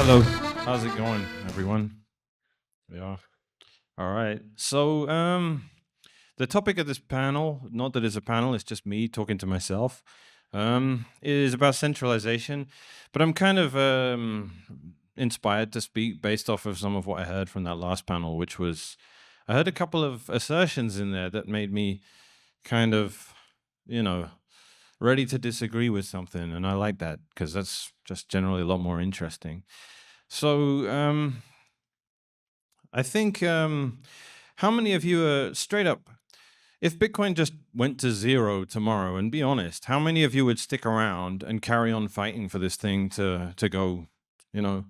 Hello, how's it going, everyone? Yeah. All right. So, the topic of this panel, not that it's a panel, it's just me talking to myself, is about centralization. But I'm kind of inspired to speak based off of some of what I heard from that last panel, which was I heard a couple of assertions in there that made me kind of, you know, ready to disagree with something, and I like that because that's just generally a lot more interesting. So, I think how many of you are straight up? If Bitcoin just went to zero tomorrow, and be honest, how many of you would stick around and carry on fighting for this thing to go? You know,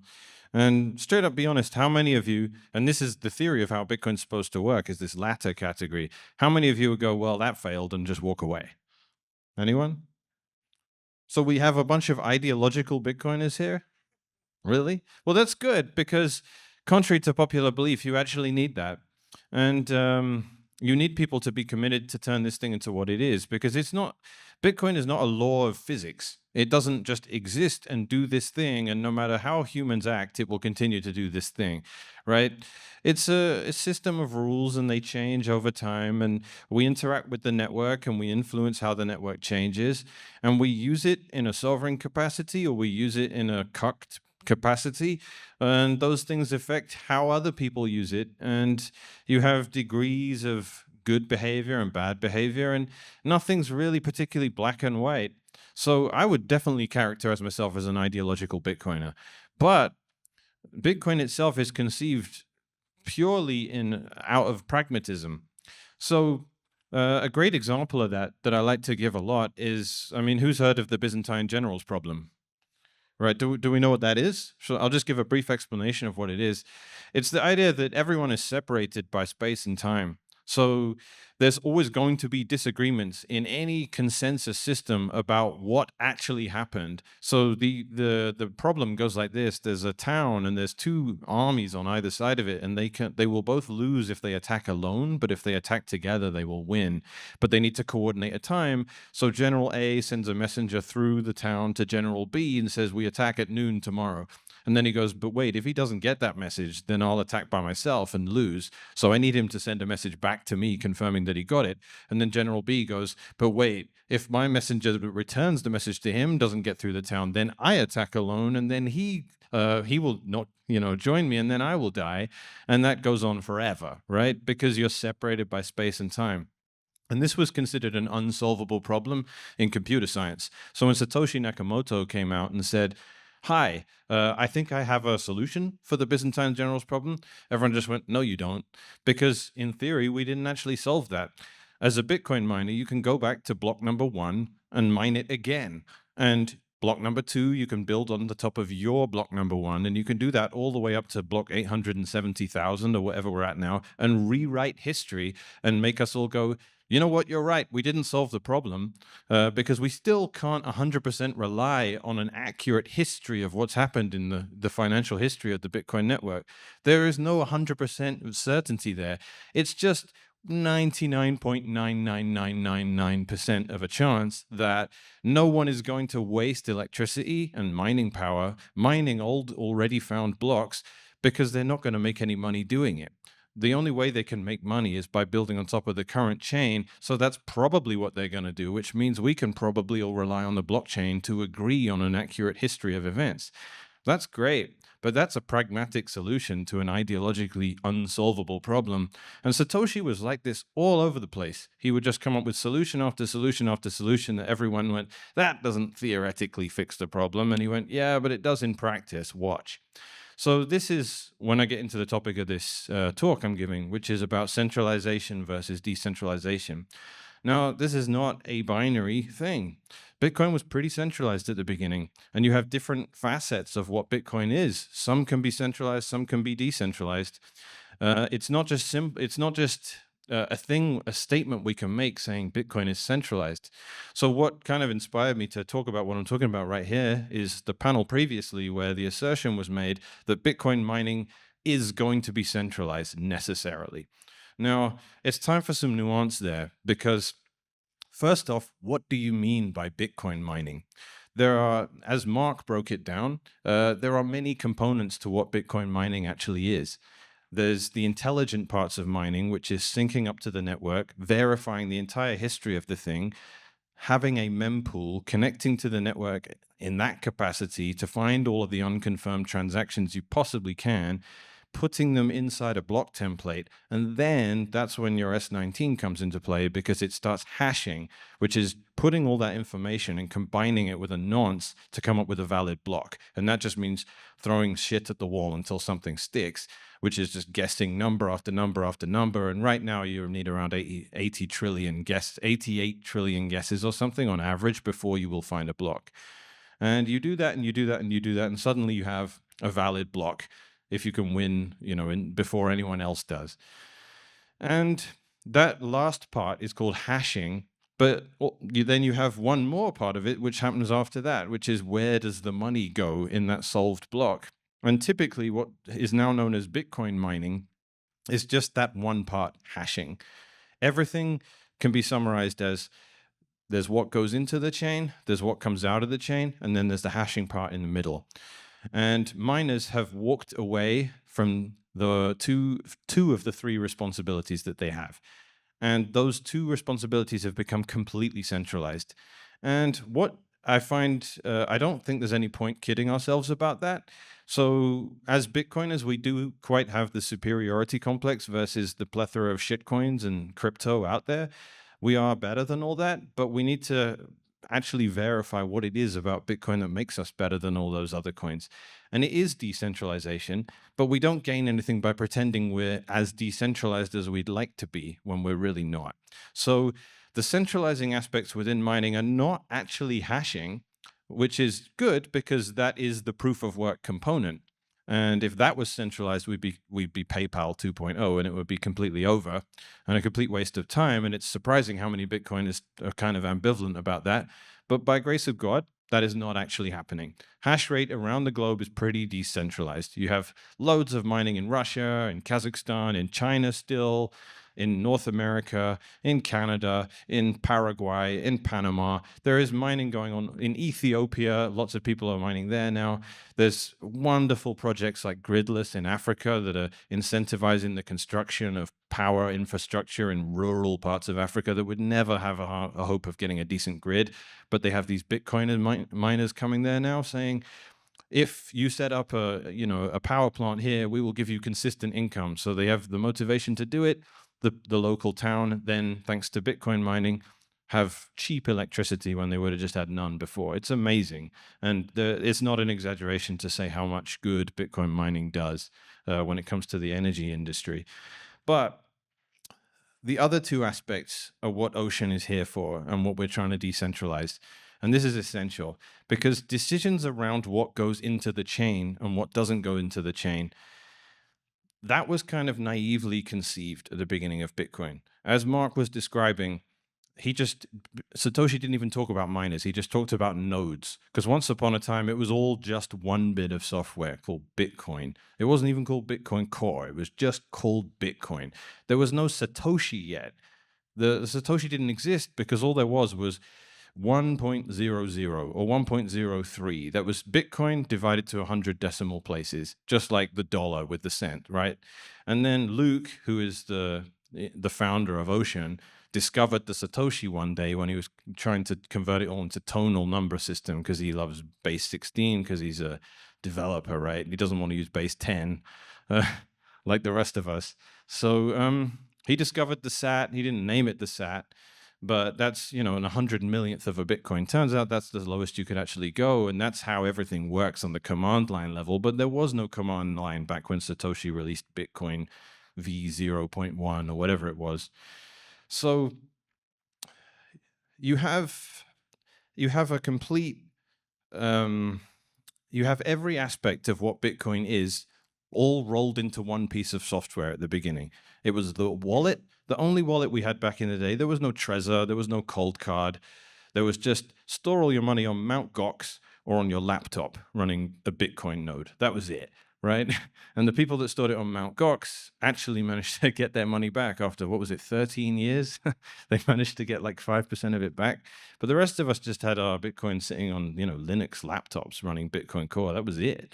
and straight up, be honest, how many of you? And this is the theory of how Bitcoin's supposed to work: is this latter category? How many of you would go, well, that failed, and just walk away? Anyone? So we have a bunch of ideological Bitcoiners here. Really? Well, that's good because, contrary to popular belief, you actually need that. And you need people to be committed to turn this thing into what it is because it's not, Bitcoin is not a law of physics. It doesn't just exist and do this thing. And no matter how humans act, it will continue to do this thing, right? It's a system of rules and they change over time. And we interact with the network and we influence how the network changes. And we use it in a sovereign capacity or we use it in a cucked capacity, and those things affect how other people use it. And you have degrees of good behavior and bad behavior, and nothing's really particularly black and white. So I would definitely characterize myself as an ideological Bitcoiner. But Bitcoin itself is conceived purely in out of pragmatism. So a great example of that I like to give a lot is, I mean, who's heard of the Byzantine generals problem? Right. Do we know what that is? So I'll just give a brief explanation of what it is. It's the idea that everyone is separated by space and time. So there's always going to be disagreements in any consensus system about what actually happened. So the problem goes like this: there's a town and there's two armies on either side of it, and they will both lose if they attack alone, but if they attack together, they will win. But they need to coordinate a time. So General A sends a messenger through the town to General B and says, we attack at noon tomorrow. And then he goes, but wait, if he doesn't get that message, then I'll attack by myself and lose. So I need him to send a message back to me confirming that he got it. And then General B goes, but wait, if my messenger that returns the message to him doesn't get through the town, then I attack alone and then he will not, join me and then I will die. And that goes on forever, right? Because you're separated by space and time. And this was considered an unsolvable problem in computer science. So when Satoshi Nakamoto came out and said, hi, I think I have a solution for the Byzantine generals problem, everyone just went, no, you don't. Because in theory, we didn't actually solve that. As a Bitcoin miner, you can go back to block number 1 and mine it again. And block number 2, you can build on the top of your block number 1, and you can do that all the way up to block 870,000 or whatever we're at now, and rewrite history and make us all go, you know what, you're right, we didn't solve the problem, because we still can't 100% rely on an accurate history of what's happened in the financial history of the Bitcoin network. There is no 100% certainty there. It's just 99.99999% of a chance that no one is going to waste electricity and mining power mining old already found blocks because they're not going to make any money doing it. The only way they can make money is by building on top of the current chain. So that's probably what they're going to do, which means we can probably all rely on the blockchain to agree on an accurate history of events. That's great, but that's a pragmatic solution to an ideologically unsolvable problem. And Satoshi was like this all over the place. He would just come up with solution after solution after solution that everyone went, that doesn't theoretically fix the problem. And he went, yeah, but it does in practice. Watch. So this is when I get into the topic of this talk I'm giving, which is about centralization versus decentralization. Now, this is not a binary thing. Bitcoin was pretty centralized at the beginning, and you have different facets of what Bitcoin is. Some can be centralized, some can be decentralized. It's not just a statement we can make saying Bitcoin is centralized. So what kind of inspired me to talk about what I'm talking about right here is the panel previously where the assertion was made that Bitcoin mining is going to be centralized necessarily. Now, it's time for some nuance there because first off, what do you mean by Bitcoin mining? There are, as Mark broke it down, there are many components to what Bitcoin mining actually is. There's the intelligent parts of mining, which is syncing up to the network, verifying the entire history of the thing, having a mempool, connecting to the network in that capacity to find all of the unconfirmed transactions you possibly can, putting them inside a block template. And then that's when your S19 comes into play, because it starts hashing, which is putting all that information and combining it with a nonce to come up with a valid block. And that just means throwing shit at the wall until something sticks, which is just guessing number after number after number. And right now you need around 88 trillion guesses or something on average before you will find a block. And you do that and you do that and you do that, and suddenly you have a valid block if you can win, before anyone else does. And that last part is called hashing. But then you have one more part of it, which happens after that, which is where does the money go in that solved block? And typically what is now known as Bitcoin mining is just that one part, hashing. Everything can be summarized as there's what goes into the chain, there's what comes out of the chain, and then there's the hashing part in the middle. And miners have walked away from the two of the three responsibilities that they have. And those two responsibilities have become completely centralized. And what I find, I don't think there's any point kidding ourselves about that. So as Bitcoiners, we do quite have the superiority complex versus the plethora of shitcoins and crypto out there. We are better than all that, but we need to actually verify what it is about Bitcoin that makes us better than all those other coins. And it is decentralization, but we don't gain anything by pretending we're as decentralized as we'd like to be when we're really not. So the centralizing aspects within mining are not actually hashing, which is good because that is the proof of work component. And if that was centralized, we'd be PayPal 2.0, and it would be completely over and a complete waste of time. And it's surprising how many Bitcoiners are kind of ambivalent about that. But by grace of God, that is not actually happening. Hash rate around the globe is pretty decentralized. You have loads of mining in Russia, in Kazakhstan, in China still, in North America, in Canada, in Paraguay, in Panama. There is mining going on in Ethiopia. Lots of people are mining there now. There's wonderful projects like Gridless in Africa that are incentivizing the construction of power infrastructure in rural parts of Africa that would never have a hope of getting a decent grid. But they have these Bitcoin miners coming there now saying, if you set up a power plant here, we will give you consistent income. So they have the motivation to do it. The local town then, thanks to Bitcoin mining, have cheap electricity when they would have just had none before. It's amazing. And it's not an exaggeration to say how much good Bitcoin mining does when it comes to the energy industry. But the other two aspects are what Ocean is here for and what we're trying to decentralize. And this is essential because decisions around what goes into the chain and what doesn't go into the chain, that was kind of naively conceived at the beginning of Bitcoin. As Mark was describing, Satoshi didn't even talk about miners. He just talked about nodes. Because once upon a time, it was all just one bit of software called Bitcoin. It wasn't even called Bitcoin Core. It was just called Bitcoin. There was no Satoshi yet. The Satoshi didn't exist because all there was 1.00 or 1.03. That was Bitcoin divided to 100 decimal places, just like the dollar with the cent, right? And then Luke, who is the founder of Ocean, discovered the Satoshi one day when he was trying to convert it all into tonal number system because he loves base 16 because he's a developer, right? He doesn't want to use base 10 like the rest of us. So he discovered the sat. He didn't name it the sat, but that's, an 100 millionth of a Bitcoin. Turns out that's the lowest you could actually go, and that's how everything works on the command line level. But there was no command line back when Satoshi released Bitcoin V0.1 or whatever it was. So you have a complete, you have every aspect of what Bitcoin is all rolled into one piece of software at the beginning. It was the wallet, the only wallet we had back in the day. There was no Trezor, there was no cold card. There was just store all your money on Mt. Gox or on your laptop running a Bitcoin node. That was it. right? And the people that stored it on Mount Gox actually managed to get their money back after, what was it, 13 years? They managed to get like 5% of it back. But the rest of us just had our Bitcoin sitting on, Linux laptops running Bitcoin Core. That was it.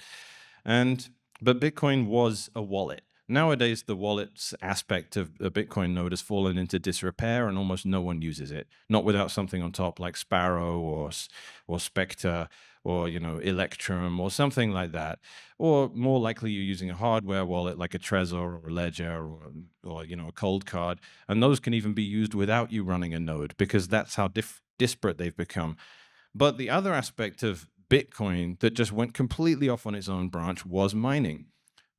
But Bitcoin was a wallet. Nowadays, the wallet's aspect of a Bitcoin node has fallen into disrepair, and almost no one uses it. Not without something on top like Sparrow or Spectre or Electrum or something like that. Or more likely, you're using a hardware wallet like a Trezor or a Ledger or a Cold Card, and those can even be used without you running a node because that's how disparate they've become. But the other aspect of Bitcoin that just went completely off on its own branch was mining.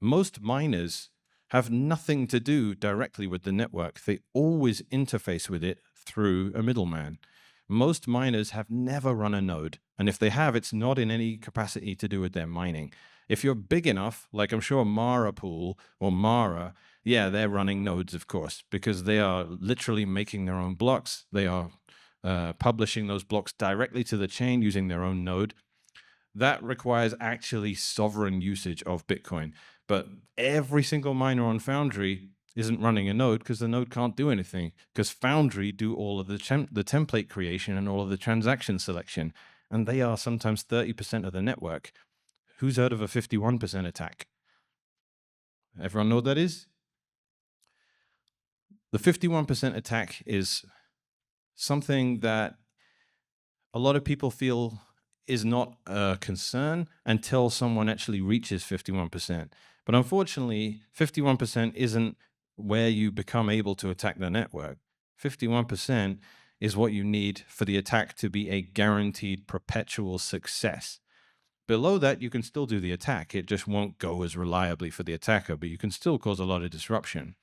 Most miners have nothing to do directly with the network. They always interface with it through a middleman. Most miners have never run a node, and if they have, it's not in any capacity to do with their mining. If you're big enough, like I'm sure Mara Pool or Mara, yeah, they're running nodes, of course, because they are literally making their own blocks. They are publishing those blocks directly to the chain using their own node. That requires actually sovereign usage of Bitcoin. But every single miner on Foundry isn't running a node because the node can't do anything, because Foundry do all of the template creation and all of the transaction selection. And they are sometimes 30% of the network. Who's heard of a 51% attack? Everyone know what that is? The 51% attack is something that a lot of people feel is not a concern until someone actually reaches 51%. But unfortunately, 51% isn't where you become able to attack the network. 51% is what you need for the attack to be a guaranteed perpetual success. Below that, you can still do the attack. It just won't go as reliably for the attacker, but you can still cause a lot of disruption.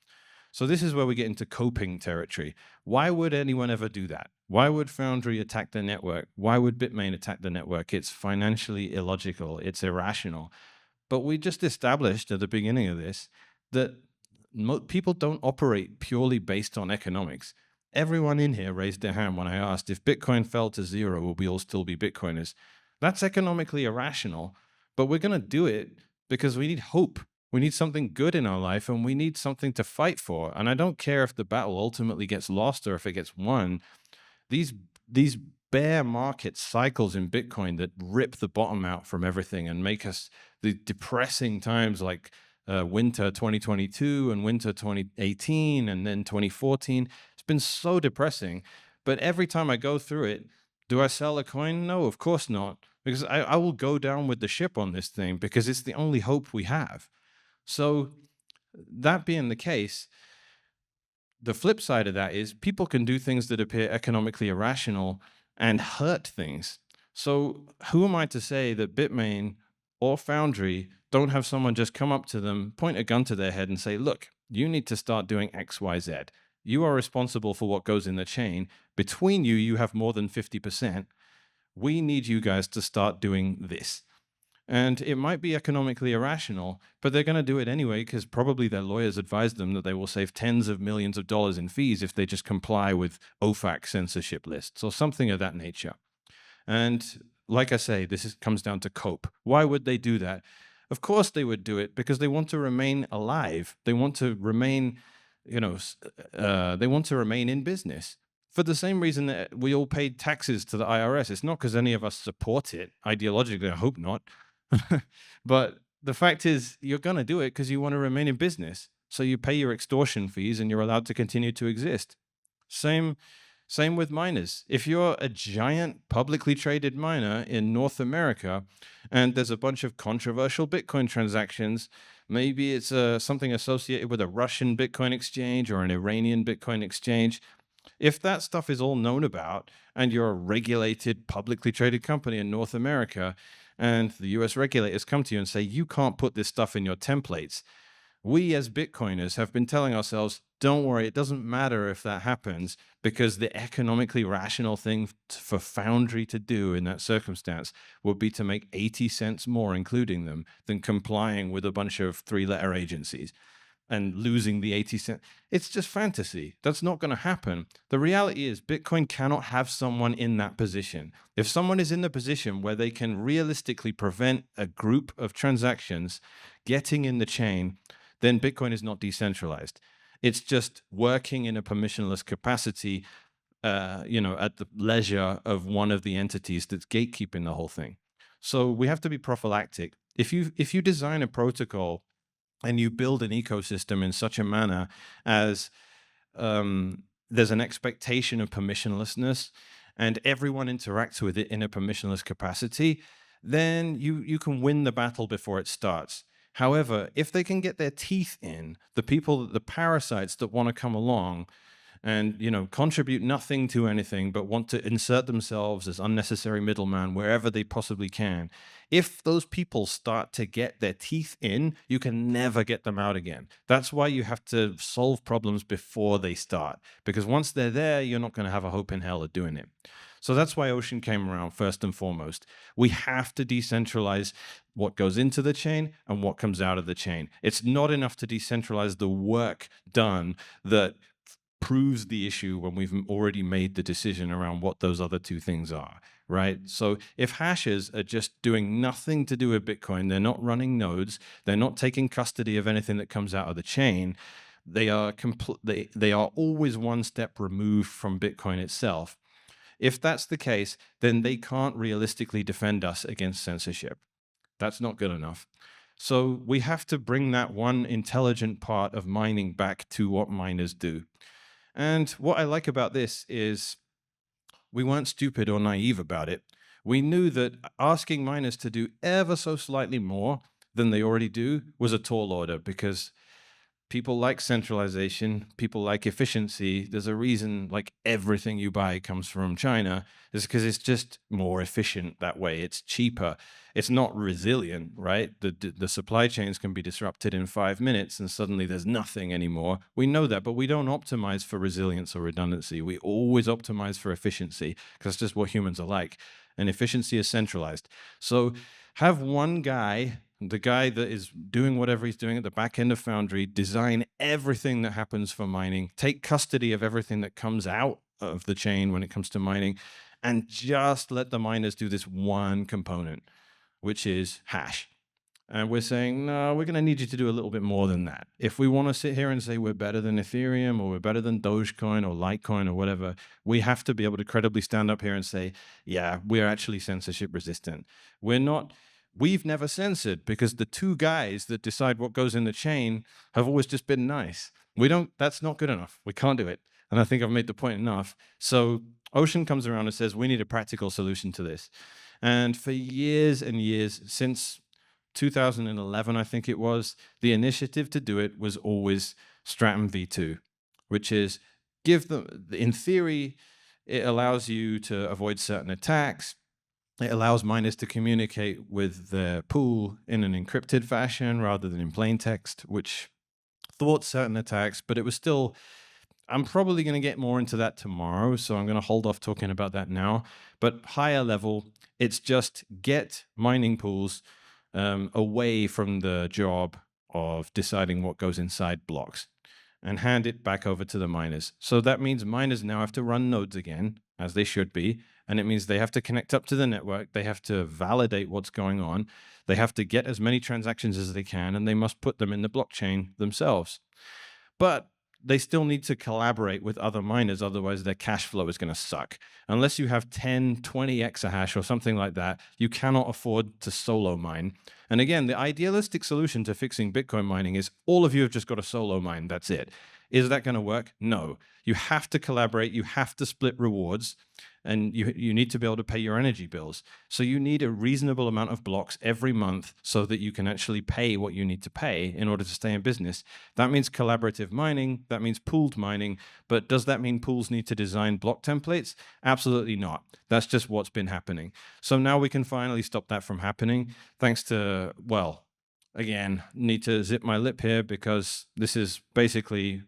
So this is where we get into coping territory. Why would anyone ever do that? Why would Foundry attack the network? Why would Bitmain attack the network? It's financially illogical. It's irrational. But we just established at the beginning of this that people don't operate purely based on economics. Everyone in here raised their hand when I asked if Bitcoin fell to zero, will we all still be Bitcoiners? That's economically irrational, but we're going to do it because we need hope. We need something good in our life, and we need something to fight for. And I don't care if the battle ultimately gets lost or if it gets won. These bear market cycles in Bitcoin that rip the bottom out from everything and make us the depressing times like winter 2022 and winter 2018 and then 2014. It's been so depressing. But every time I go through it, do I sell a coin? No, of course not. Because I will go down with the ship on this thing because it's the only hope we have. So that being the case, the flip side of that is people can do things that appear economically irrational and hurt things. So who am I to say that Bitmain or Foundry don't have someone just come up to them, point a gun to their head and say, look, you need to start doing X, Y, Z. You are responsible for what goes in the chain. Between you, you have more than 50%. We need you guys to start doing this. And it might be economically irrational, but they're going to do it anyway because probably their lawyers advised them that they will save tens of millions of dollars in fees if they just comply with OFAC censorship lists or something of that nature. And like I say, comes down to cope. Why would they do that? Of course they would do it because they want to remain alive. They want to remain, they want to remain in business. For the same reason that we all paid taxes to the IRS. It's not because any of us support it ideologically. I hope not. But the fact is, you're going to do it because you want to remain in business. So you pay your extortion fees and you're allowed to continue to exist. Same with miners. If you're a giant publicly traded miner in North America and there's a bunch of controversial Bitcoin transactions, maybe it's something associated with a Russian Bitcoin exchange or an Iranian Bitcoin exchange. If that stuff is all known about and you're a regulated, publicly traded company in North America and the US regulators come to you and say, you can't put this stuff in your templates, we as Bitcoiners have been telling ourselves, don't worry, it doesn't matter if that happens because the economically rational thing for Foundry to do in that circumstance would be to make 80 cents more, including them, than complying with a bunch of three-letter agencies and losing the 80 cents. It's just fantasy. That's not going to happen. The reality is Bitcoin cannot have someone in that position. If someone is in the position where they can realistically prevent a group of transactions, getting in the chain, then Bitcoin is not decentralized. It's just working in a permissionless capacity, at the leisure of one of the entities that's gatekeeping the whole thing. So we have to be prophylactic. If you design a protocol and you build an ecosystem in such a manner as there's an expectation of permissionlessness and everyone interacts with it in a permissionless capacity, then you can win the battle before it starts. However, if they can get their teeth in, the parasites that want to come along and contribute nothing to anything but want to insert themselves as unnecessary middleman wherever they possibly can, if those people start to get their teeth in, you can never get them out again. That's why you have to solve problems before they start, because once they're there, you're not going to have a hope in hell of doing it. So that's why Ocean came around first and foremost. We have to decentralize what goes into the chain and what comes out of the chain. It's not enough to decentralize the work done that proves the issue when we've already made the decision around what those other two things are, right? So if hashes are just doing nothing to do with Bitcoin, they're not running nodes, they're not taking custody of anything that comes out of the chain, they are they are always one step removed from Bitcoin itself. If that's the case, then they can't realistically defend us against censorship. That's not good enough. So we have to bring that one intelligent part of mining back to what miners do. And what I like about this is we weren't stupid or naive about it. We knew that asking miners to do ever so slightly more than they already do was a tall order, because people like centralization, people like efficiency. There's a reason like everything you buy comes from China, is because it's just more efficient that way. It's cheaper. It's not resilient, right? The supply chains can be disrupted in 5 minutes and suddenly there's nothing anymore. We know that, but we don't optimize for resilience or redundancy. We always optimize for efficiency, because that's just what humans are like. And efficiency is centralized. So have one guy, the guy that is doing whatever he's doing at the back end of Foundry, design everything that happens for mining, take custody of everything that comes out of the chain when it comes to mining, and just let the miners do this one component, which is hash. And we're saying, no, we're going to need you to do a little bit more than that. If we want to sit here and say we're better than Ethereum or we're better than Dogecoin or Litecoin or whatever, we have to be able to credibly stand up here and say, yeah, we're actually censorship resistant. We've never censored, because the two guys that decide what goes in the chain have always just been nice. That's not good enough. We can't do it. And I think I've made the point enough. So Ocean comes around and says, we need a practical solution to this. And for years and years, since 2011, I think it was, the initiative to do it was always Stratum v2, which is in theory, it allows you to avoid certain attacks. It allows miners to communicate with their pool in an encrypted fashion rather than in plain text, which thwarts certain attacks, but it was still, I'm probably going to get more into that tomorrow, so I'm going to hold off talking about that now. But higher level, it's just get mining pools away from the job of deciding what goes inside blocks and hand it back over to the miners. So that means miners now have to run nodes again, as they should be, and it means they have to connect up to the network, they have to validate what's going on, they have to get as many transactions as they can, and they must put them in the blockchain themselves. But they still need to collaborate with other miners, otherwise their cash flow is going to suck. Unless you have 10, 20 exahash or something like that, you cannot afford to solo mine. And again, the idealistic solution to fixing Bitcoin mining is all of you have just got to solo mine, that's it. Is that going to work? No. You have to collaborate, you have to split rewards, and you need to be able to pay your energy bills. So you need a reasonable amount of blocks every month so that you can actually pay what you need to pay in order to stay in business. That means collaborative mining, that means pooled mining, but does that mean pools need to design block templates? Absolutely not. That's just what's been happening. So now we can finally stop that from happening, thanks to, well, again, need to zip my lip here because this is basically,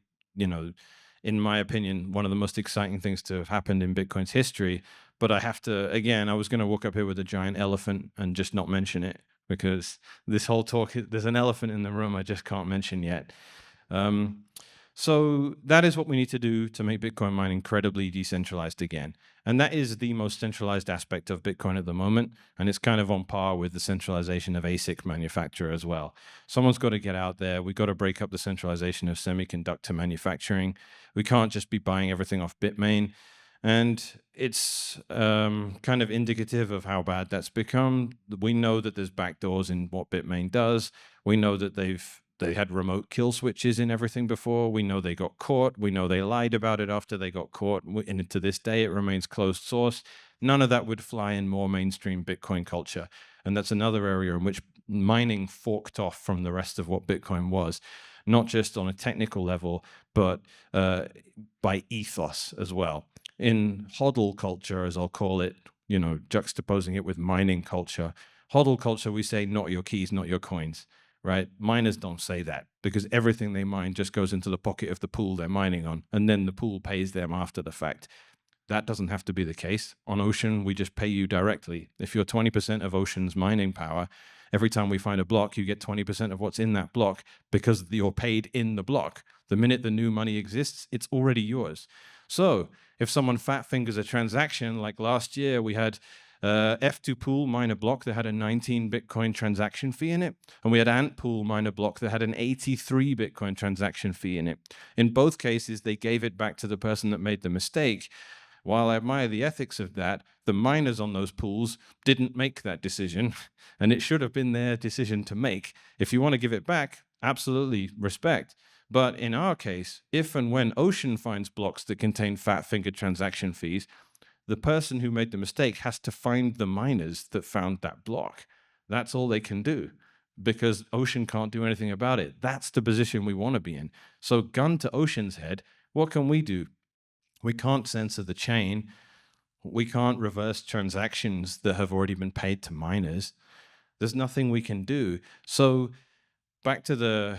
in my opinion, one of the most exciting things to have happened in Bitcoin's history. But I have to, again, I was going to walk up here with a giant elephant and just not mention it, because this whole talk, there's an elephant in the room I just can't mention yet. So that is what we need to do to make Bitcoin mining incredibly decentralized again. And that is the most centralized aspect of Bitcoin at the moment. And it's kind of on par with the centralization of ASIC manufacture as well. Someone's got to get out there. We've got to break up the centralization of semiconductor manufacturing. We can't just be buying everything off Bitmain. And it's kind of indicative of how bad that's become. We know that there's backdoors in what Bitmain does. We know that they had remote kill switches in everything before. We know they got caught. We know they lied about it after they got caught. And to this day, it remains closed source. None of that would fly in more mainstream Bitcoin culture. And that's another area in which mining forked off from the rest of what Bitcoin was, not just on a technical level, but by ethos as well. In hodl culture, as I'll call it, juxtaposing it with mining culture, hodl culture, we say, not your keys, not your coins. Right? Miners don't say that because everything they mine just goes into the pocket of the pool they're mining on, and then the pool pays them after the fact. That doesn't have to be the case. On Ocean, we just pay you directly. If you're 20% of Ocean's mining power, every time we find a block, you get 20% of what's in that block because you're paid in the block. The minute the new money exists, it's already yours. So if someone fat fingers a transaction, like last year, we had F2 Pool mine a block that had a 19 Bitcoin transaction fee in it. And we had Ant Pool mine a block that had an 83 Bitcoin transaction fee in it. In both cases, they gave it back to the person that made the mistake. While I admire the ethics of that, the miners on those pools didn't make that decision, and it should have been their decision to make. If you want to give it back, absolutely respect. But in our case, if and when Ocean finds blocks that contain fat-fingered transaction fees, the person who made the mistake has to find the miners that found that block. That's all they can do because Ocean can't do anything about it. That's the position we want to be in. So gun to Ocean's head, what can we do? We can't censor the chain. We can't reverse transactions that have already been paid to miners. There's nothing we can do. So back to the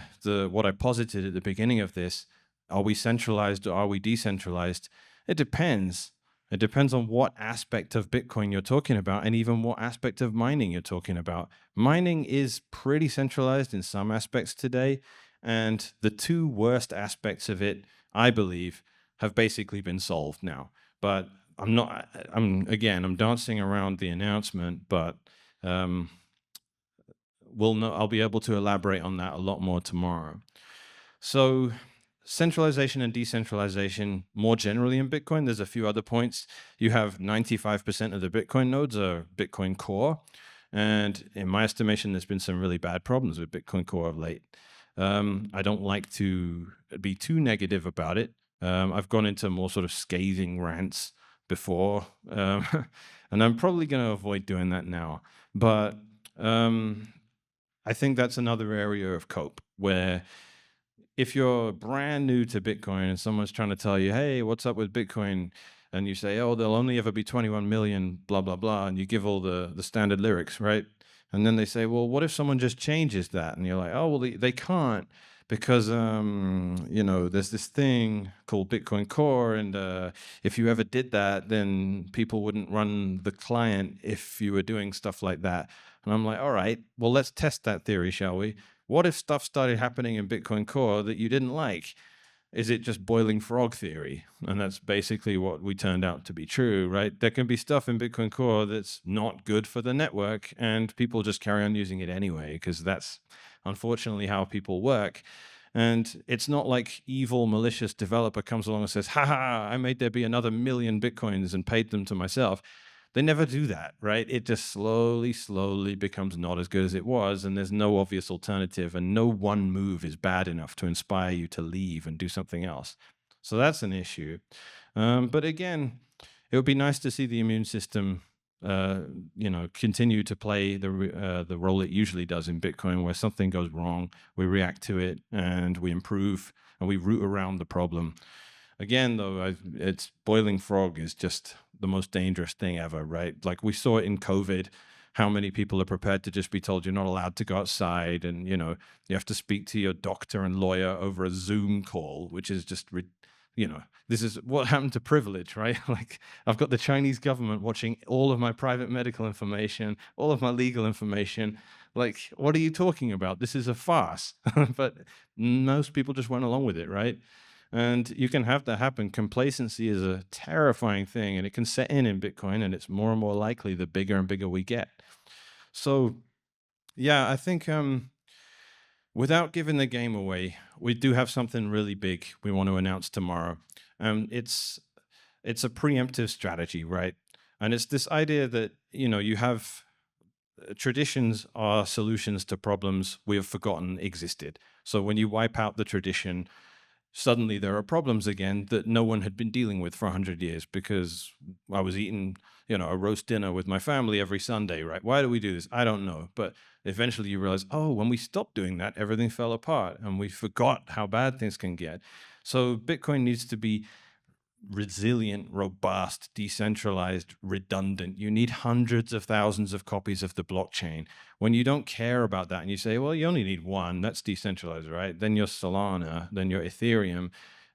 what I posited at the beginning of this, are we centralized or are we decentralized? It depends. It depends on what aspect of Bitcoin you're talking about and even what aspect of mining you're talking about. Mining is pretty centralized in some aspects today, and the two worst aspects of it, I believe, have basically been solved now. But I'm dancing around the announcement, but I'll be able to elaborate on that a lot more tomorrow. So centralization and decentralization more generally in Bitcoin, there's a few other points. You have 95% of the Bitcoin nodes are Bitcoin Core. And in my estimation, there's been some really bad problems with Bitcoin Core of late. I don't like to be too negative about it. I've gone into more sort of scathing rants before, and I'm probably going to avoid doing that now. But I think that's another area of cope where if you're brand new to Bitcoin and someone's trying to tell you, hey, what's up with Bitcoin? And you say, oh, there'll only ever be 21 million, blah, blah, blah. And you give all the standard lyrics, right? And then they say, well, what if someone just changes that? And you're like, oh, well, they can't because, there's this thing called Bitcoin Core. And if you ever did that, then people wouldn't run the client if you were doing stuff like that. And I'm like, all right, well, let's test that theory, shall we? What if stuff started happening in Bitcoin Core that you didn't like? Is it just boiling frog theory? And that's basically what we turned out to be true, right? There can be stuff in Bitcoin Core that's not good for the network, and people just carry on using it anyway, because that's unfortunately how people work. And it's not like evil, malicious developer comes along and says, ha, I made there be another million Bitcoins and paid them to myself. They never do that, right? It just slowly becomes not as good as it was, and there's no obvious alternative, and no one move is bad enough to inspire you to leave and do something else. So that's an issue. But again, it would be nice to see the immune system, continue to play the role it usually does in Bitcoin, where something goes wrong, we react to it, and we improve, and we root around the problem. Again, though, it's boiling frog is just the most dangerous thing ever, right? Like we saw it in COVID, how many people are prepared to just be told you're not allowed to go outside, and you have to speak to your doctor and lawyer over a Zoom call, which is just this is what happened to privilege, right? Like I've got the Chinese government watching all of my private medical information, all of my legal information. Like, what are you talking about? This is a farce. But most people just went along with it, right? And you can have that happen. Complacency is a terrifying thing, and it can set in Bitcoin, and it's more and more likely the bigger and bigger we get. So, yeah, I think without giving the game away, we do have something really big we want to announce tomorrow. It's a preemptive strategy, right? And it's this idea that you have traditions are solutions to problems we have forgotten existed. So when you wipe out the tradition, suddenly there are problems again that no one had been dealing with for 100 years because I was eating, a roast dinner with my family every Sunday, right? Why do we do this? I don't know. But eventually you realize, oh, when we stopped doing that, everything fell apart and we forgot how bad things can get. So Bitcoin needs to be resilient, robust, decentralized, redundant. You need hundreds of thousands of copies of the blockchain. When you don't care about that and you say, well, you only need one, that's decentralized, right? Then your Solana, then your Ethereum.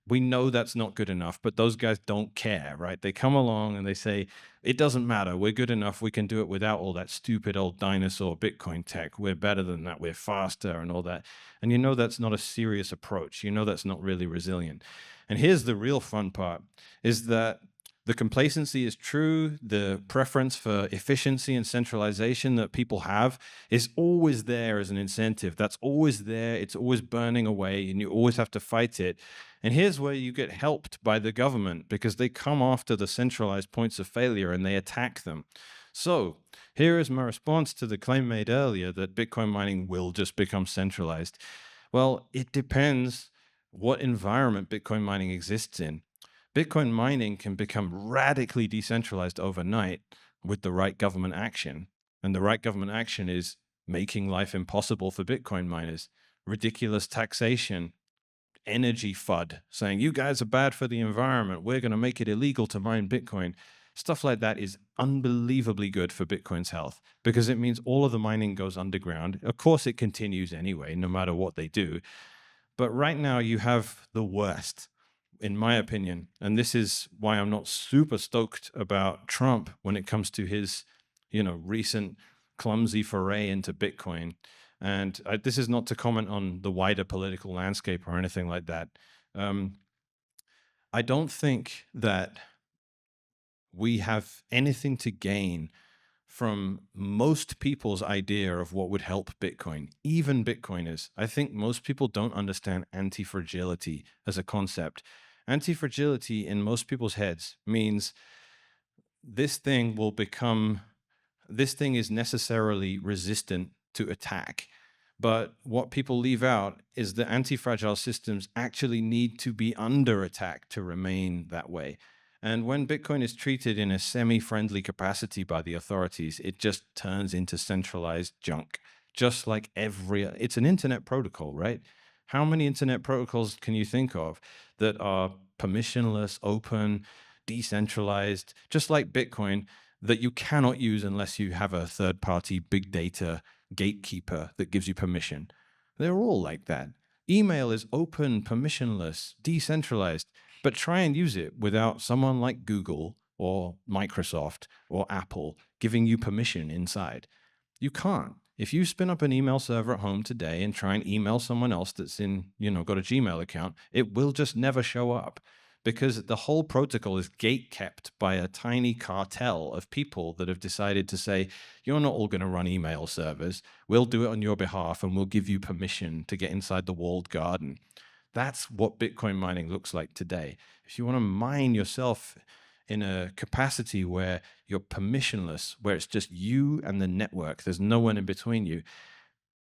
We know that's not good enough, but those guys don't care, right? They come along and they say, it doesn't matter. We're good enough. We can do it without all that stupid old dinosaur Bitcoin tech. We're better than that. We're faster and all that. And that's not a serious approach. That's not really resilient. And here's the real fun part is that the complacency is true. The preference for efficiency and centralization that people have is always there as an incentive. That's always there. It's always burning away, and you always have to fight it. And here's where you get helped by the government because they come after the centralized points of failure and they attack them. So here is my response to the claim made earlier that Bitcoin mining will just become centralized. Well, it depends what environment Bitcoin mining exists in. Bitcoin mining can become radically decentralized overnight with the right government action. And the right government action is making life impossible for Bitcoin miners, ridiculous taxation, energy FUD, saying you guys are bad for the environment. We're going to make it illegal to mine Bitcoin. Stuff like that is unbelievably good for Bitcoin's health because it means all of the mining goes underground. Of course, it continues anyway, no matter what they do. But right now, you have the worst, in my opinion. And this is why I'm not super stoked about Trump when it comes to his, recent clumsy foray into Bitcoin. And this is not to comment on the wider political landscape or anything like that. I don't think that we have anything to gain from most people's idea of what would help Bitcoin, even Bitcoiners. I think most people don't understand anti-fragility as a concept. Anti-fragility in most people's heads means this thing is necessarily resistant to attack. But what people leave out is that anti-fragile systems actually need to be under attack to remain that way. And when Bitcoin is treated in a semi-friendly capacity by the authorities, it just turns into centralized junk. Just like it's an internet protocol, right? How many internet protocols can you think of that are permissionless, open, decentralized, just like Bitcoin, that you cannot use unless you have a third-party big data gatekeeper that gives you permission? They're all like that. Email is open, permissionless, decentralized, but try and use it without someone like Google or Microsoft or Apple giving you permission inside. You can't. If you spin up an email server at home today and try and email someone else that's got a Gmail account, it will just never show up because the whole protocol is gate kept by a tiny cartel of people that have decided to say, you're not all going to run email servers. We'll do it on your behalf and we'll give you permission to get inside the walled garden. That's what Bitcoin mining looks like today. If you want to mine yourself in a capacity where you're permissionless, where it's just you and the network, there's no one in between you,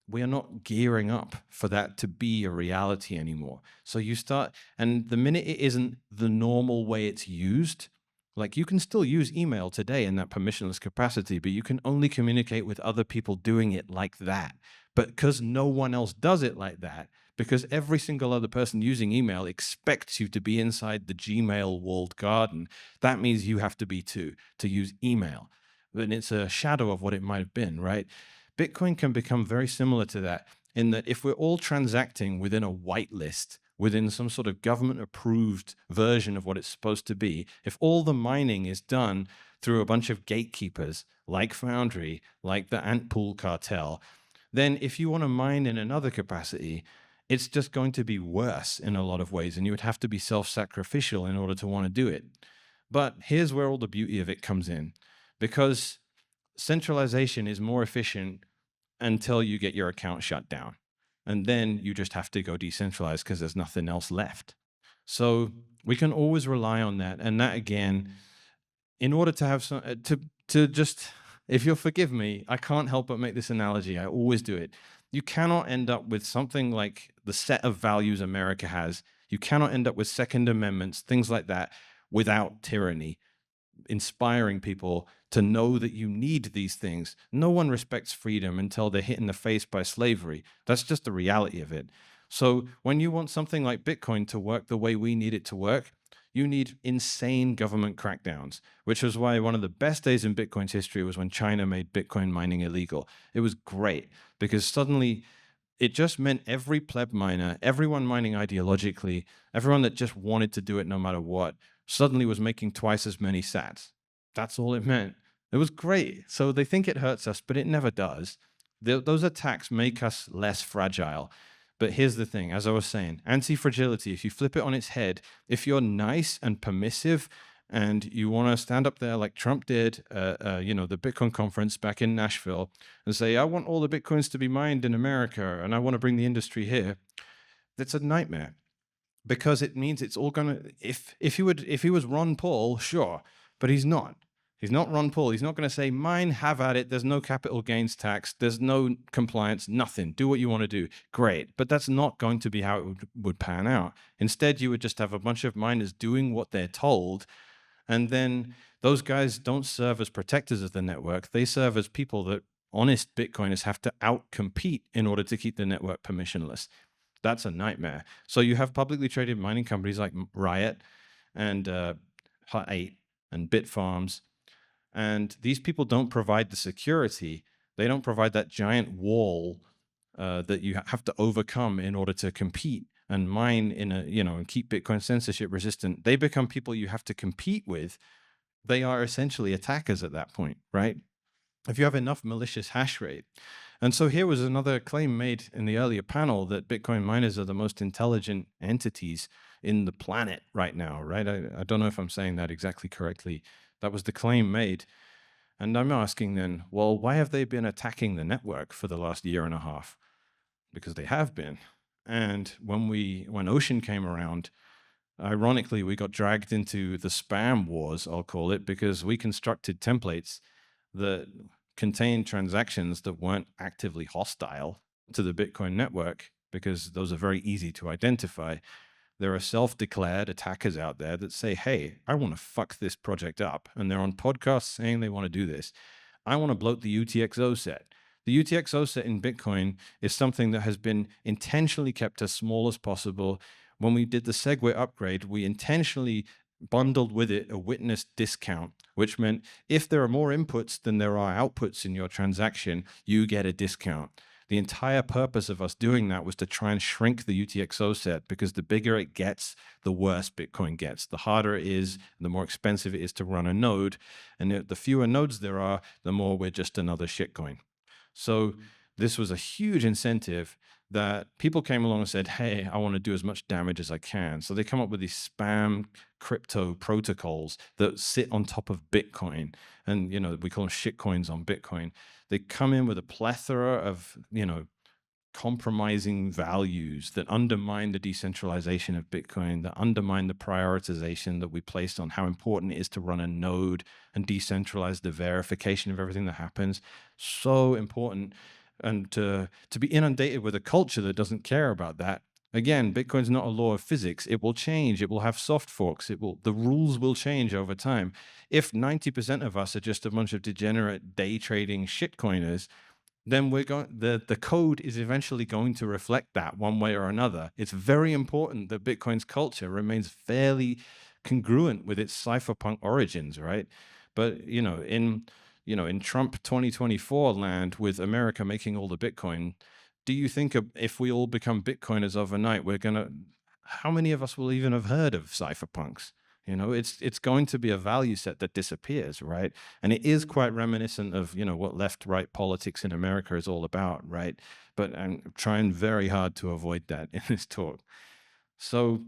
we are not gearing up for that to be a reality anymore. So you start, and the minute it isn't the normal way it's used, like you can still use email today in that permissionless capacity, but you can only communicate with other people doing it like that. But because no one else does it like that, because every single other person using email expects you to be inside the Gmail walled garden, that means you have to be too, to use email. And it's a shadow of what it might have been, right? Bitcoin can become very similar to that in that if we're all transacting within a whitelist, within some sort of government-approved version of what it's supposed to be, if all the mining is done through a bunch of gatekeepers like Foundry, like the Antpool cartel, then if you want to mine in another capacity, it's just going to be worse in a lot of ways, and you would have to be self-sacrificial in order to want to do it. But here's where all the beauty of it comes in, because centralization is more efficient until you get your account shut down. And then you just have to go decentralized because there's nothing else left. So we can always rely on that. And that again, in order to have some, to just, if you'll forgive me, I can't help but make this analogy. I always do it. You cannot end up with something like the set of values America has. You cannot end up with Second Amendments, things like that, without tyranny, inspiring people to know that you need these things. No one respects freedom until they're hit in the face by slavery. That's just the reality of it. So when you want something like Bitcoin to work the way we need it to work, you need insane government crackdowns, which was why one of the best days in Bitcoin's history was when China made Bitcoin mining illegal. It was great because suddenly it just meant every pleb miner, everyone mining ideologically, everyone that just wanted to do it no matter what, suddenly was making twice as many sats. That's all it meant. It was great. So they think it hurts us, but it never does. Those attacks make us less fragile. But here's the thing, as I was saying, anti-fragility, if you flip it on its head, if you're nice and permissive and you want to stand up there like Trump did, the Bitcoin conference back in Nashville and say, I want all the Bitcoins to be mined in America and I want to bring the industry here, that's a nightmare because it means it's all gonna. If he was Ron Paul, sure, but he's not. He's not Ron Paul. He's not going to say, mine, have at it. There's no capital gains tax. There's no compliance, nothing. Do what you want to do. Great. But that's not going to be how it would pan out. Instead, you would just have a bunch of miners doing what they're told. And then those guys don't serve as protectors of the network. They serve as people that honest Bitcoiners have to outcompete in order to keep the network permissionless. That's a nightmare. So you have publicly traded mining companies like Riot and Hut 8 and Bitfarms. And these people don't provide the security. They don't provide that giant wall that you have to overcome in order to compete and mine and keep Bitcoin censorship resistant. They become people you have to compete with. They are essentially attackers at that point, right? If you have enough malicious hash rate. And so here was another claim made in the earlier panel that Bitcoin miners are the most intelligent entities in the planet right now, right? I don't know if I'm saying that exactly correctly. That was the claim made. And I'm asking then, well, why have they been attacking the network for the last year and a half? Because they have been. And when Ocean came around, ironically, we got dragged into the spam wars, I'll call it, because we constructed templates that contained transactions that weren't actively hostile to the Bitcoin network, because those are very easy to identify. There are self-declared attackers out there that say, hey, I want to fuck this project up. And they're on podcasts saying they want to do this. I want to bloat the UTXO set. The UTXO set in Bitcoin is something that has been intentionally kept as small as possible. When we did the Segwit upgrade, we intentionally bundled with it a witness discount, which meant if there are more inputs than there are outputs in your transaction, you get a discount. The entire purpose of us doing that was to try and shrink the UTXO set, because the bigger it gets, the worse Bitcoin gets. The harder it is, the more expensive it is to run a node. And the fewer nodes there are, the more we're just another shitcoin. So this was a huge incentive that people came along and said, hey, I want to do as much damage as I can. So they come up with these spam crypto protocols that sit on top of Bitcoin. And, we call them shitcoins on Bitcoin. They come in with a plethora of, compromising values that undermine the decentralization of Bitcoin, that undermine the prioritization that we placed on how important it is to run a node and decentralize the verification of everything that happens. So important. And to be inundated with a culture that doesn't care about that. Again, Bitcoin's not a law of physics. It will change. It will have soft forks. The rules will change over time. If 90% of us are just a bunch of degenerate day trading shitcoiners, then the code is eventually going to reflect that one way or another. It's very important that Bitcoin's culture remains fairly congruent with its cypherpunk origins, right? But in Trump 2024 land, with America making all the Bitcoin, do you think if we all become Bitcoiners overnight, how many of us will even have heard of cypherpunks? It's going to be a value set that disappears, right? And it is quite reminiscent of what left right politics in America is all about, right? But I'm trying very hard to avoid that in this talk. So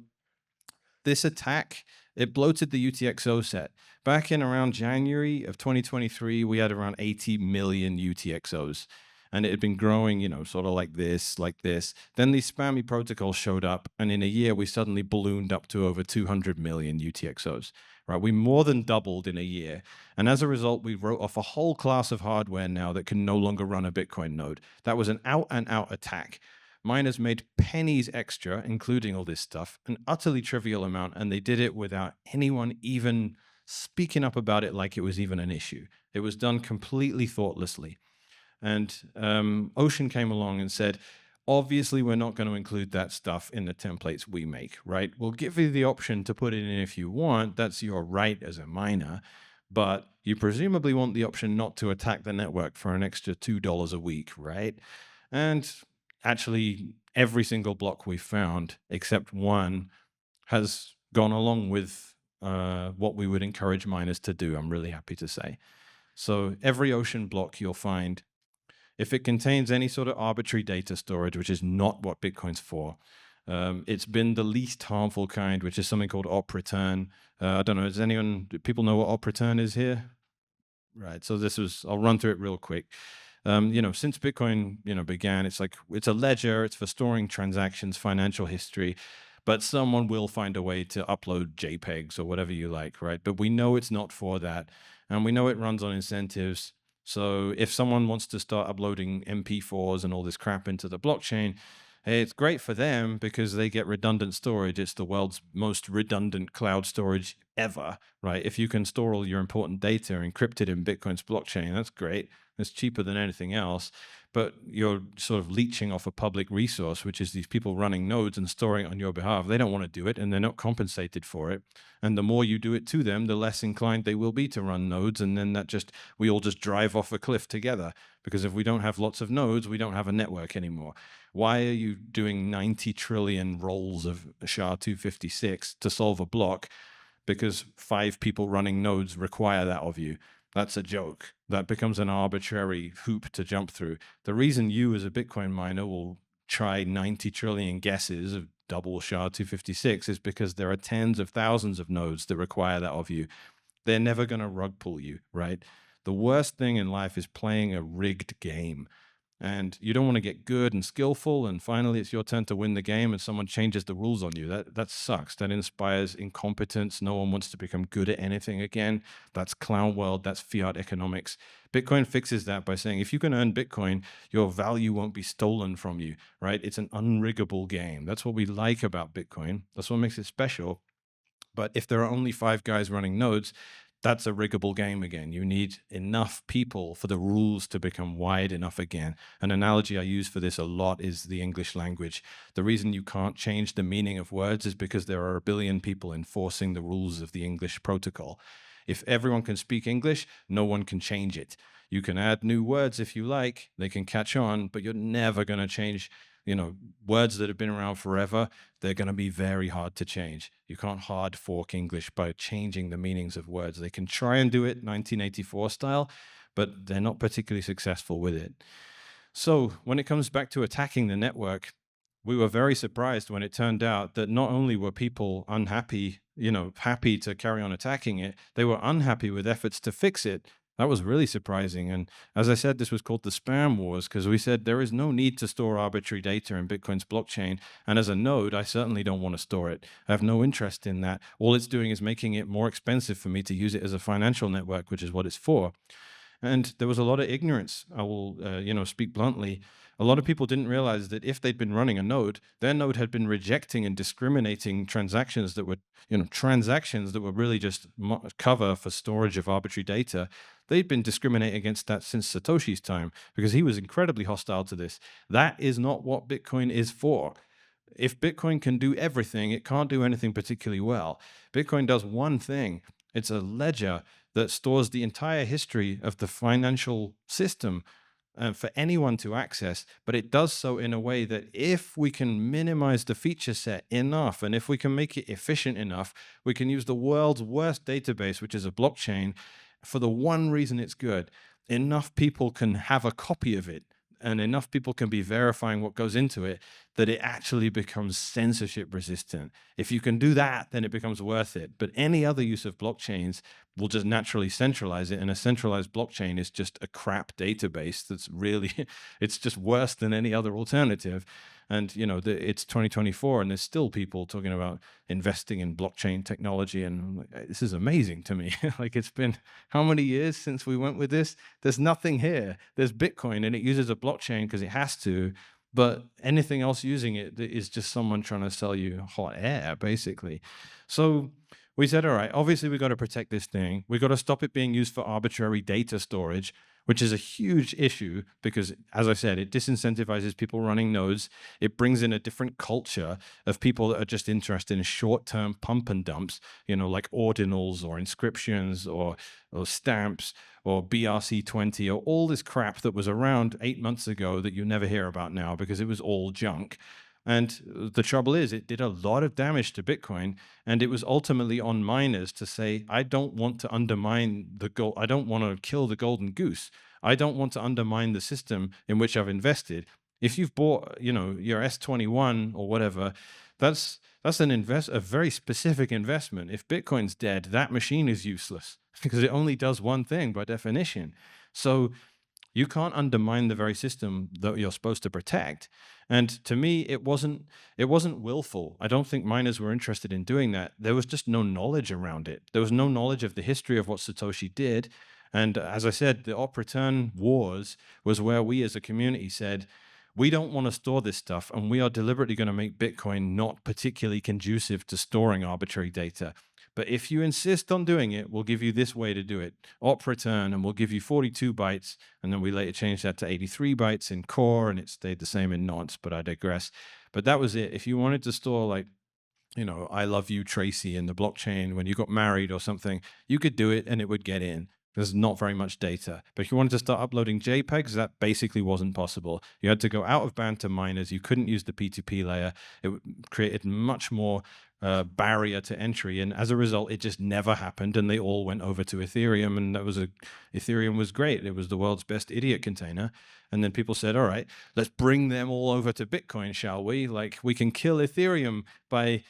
this attack, it bloated the UTXO set. Back in around January of 2023, we had around 80 million UTXOs. And it had been growing, sort of like this, like this. Then these spammy protocols showed up, and in a year, we suddenly ballooned up to over 200 million UTXOs. Right? We more than doubled in a year. And as a result, we wrote off a whole class of hardware now that can no longer run a Bitcoin node. That was an out and out attack. Miners made pennies extra, including all this stuff, an utterly trivial amount, and they did it without anyone even speaking up about it like it was even an issue. It was done completely thoughtlessly. And Ocean came along and said, obviously, we're not going to include that stuff in the templates we make, right? We'll give you the option to put it in if you want. That's your right as a miner. But you presumably want the option not to attack the network for an extra $2 a week, right? And actually, every single block we've found, except one, has gone along with what we would encourage miners to do, I'm really happy to say. So every Ocean block you'll find, if it contains any sort of arbitrary data storage, which is not what Bitcoin's for, it's been the least harmful kind, which is something called op return. I don't know, do people know what op return is here? Right. So I'll run through it real quick. Since Bitcoin, began, it's a ledger, it's for storing transactions, financial history, but someone will find a way to upload JPEGs or whatever you like, right? But we know it's not for that. And we know it runs on incentives. So if someone wants to start uploading MP4s and all this crap into the blockchain, hey, it's great for them because they get redundant storage. It's the world's most redundant cloud storage ever, right? If you can store all your important data encrypted in Bitcoin's blockchain, that's great. It's cheaper than anything else, but you're sort of leeching off a public resource, which is these people running nodes and storing it on your behalf. They don't want to do it, and they're not compensated for it. And the more you do it to them, the less inclined they will be to run nodes. And then we all just drive off a cliff together, because if we don't have lots of nodes, we don't have a network anymore. Why are you doing 90 trillion rolls of SHA-256 to solve a block? Because 5 people running nodes require that of you. That's a joke. That becomes an arbitrary hoop to jump through. The reason you as a Bitcoin miner will try 90 trillion guesses of double SHA-256 is because there are tens of thousands of nodes that require that of you. They're never going to rug pull you, right? The worst thing in life is playing a rigged game. And you don't want to get good and skillful, and finally it's your turn to win the game and someone changes the rules on you. That sucks. That inspires incompetence. No one wants to become good at anything again. That's clown world. That's fiat economics. Bitcoin fixes that by saying if you can earn Bitcoin, your value won't be stolen from you, right? It's an unriggable game. That's what we like about Bitcoin. That's what makes it special. But if there are only 5 guys running nodes, that's a riggable game again. You need enough people for the rules to become wide enough again. An analogy I use for this a lot is the English language. The reason you can't change the meaning of words is because there are a billion people enforcing the rules of the English protocol. If everyone can speak English, no one can change it. You can add new words if you like, they can catch on, but you're never going to change words that have been around forever. They're going to be very hard to change. You can't hard fork English by changing the meanings of words. They can try and do it 1984 style, but they're not particularly successful with it. So when it comes back to attacking the network, we were very surprised when it turned out that not only were people unhappy, happy to carry on attacking it, they were unhappy with efforts to fix it. That was really surprising. And as I said, this was called the spam wars, because we said there is no need to store arbitrary data in Bitcoin's blockchain. And as a node, I certainly don't want to store it. I have no interest in that. All it's doing is making it more expensive for me to use it as a financial network, which is what it's for. And there was a lot of ignorance. I will, speak bluntly. A lot of people didn't realize that if they'd been running a node, their node had been rejecting and discriminating transactions that were really just cover for storage of arbitrary data. They'd been discriminating against that since Satoshi's time, because he was incredibly hostile to this. That is not what Bitcoin is for. If Bitcoin can do everything, it can't do anything particularly well. Bitcoin does one thing. It's a ledger that stores the entire history of the financial system. for anyone to access, but it does so in a way that if we can minimize the feature set enough and if we can make it efficient enough, we can use the world's worst database, which is a blockchain, for the one reason it's good. Enough people can have a copy of it and enough people can be verifying what goes into it that it actually becomes censorship resistant. If you can do that, then it becomes worth it. But any other use of blockchains will just naturally centralize it. And a centralized blockchain is just a crap database that's really, it's just worse than any other alternative. And, it's 2024 and there's still people talking about investing in blockchain technology. And I'm like, this is amazing to me. Like, it's been how many years since we went with this? There's nothing here. There's Bitcoin and it uses a blockchain because it has to. But anything else using it is just someone trying to sell you hot air, basically. So we said, all right, obviously we got to protect this thing. We got to stop it being used for arbitrary data storage, which is a huge issue because, as I said, it disincentivizes people running nodes. It brings in a different culture of people that are just interested in short-term pump and dumps, like ordinals or inscriptions or stamps or BRC20 or all this crap that was around 8 months ago that you never hear about now because it was all junk. And the trouble is, it did a lot of damage to Bitcoin, and it was ultimately on miners to say, I don't want to undermine the gold. I don't want to kill the golden goose. I don't want to undermine the system in which I've invested. If you've bought, your S21 or whatever, that's a very specific investment. If Bitcoin's dead, that machine is useless because it only does one thing by definition. So you can't undermine the very system that you're supposed to protect. And to me, it wasn't willful. I don't think miners were interested in doing that. There was just no knowledge around it. There was no knowledge of the history of what Satoshi did. And as I said, the op return wars was where we as a community said, we don't want to store this stuff, and we are deliberately going to make Bitcoin not particularly conducive to storing arbitrary data. But if you insist on doing it, we'll give you this way to do it. Op return, and we'll give you 42 bytes. And then we later changed that to 83 bytes in core, and it stayed the same in nonce, but I digress. But that was it. If you wanted to store like, I love you, Tracy, in the blockchain when you got married or something, you could do it and it would get in. There's not very much data. But if you wanted to start uploading JPEGs, that basically wasn't possible. You had to go out of band to miners. You couldn't use the P2P layer. It created much more barrier to entry. And as a result, it just never happened. And they all went over to Ethereum. And Ethereum was great. It was the world's best idiot container. And then people said, all right, let's bring them all over to Bitcoin, shall we? Like, we can kill Ethereum by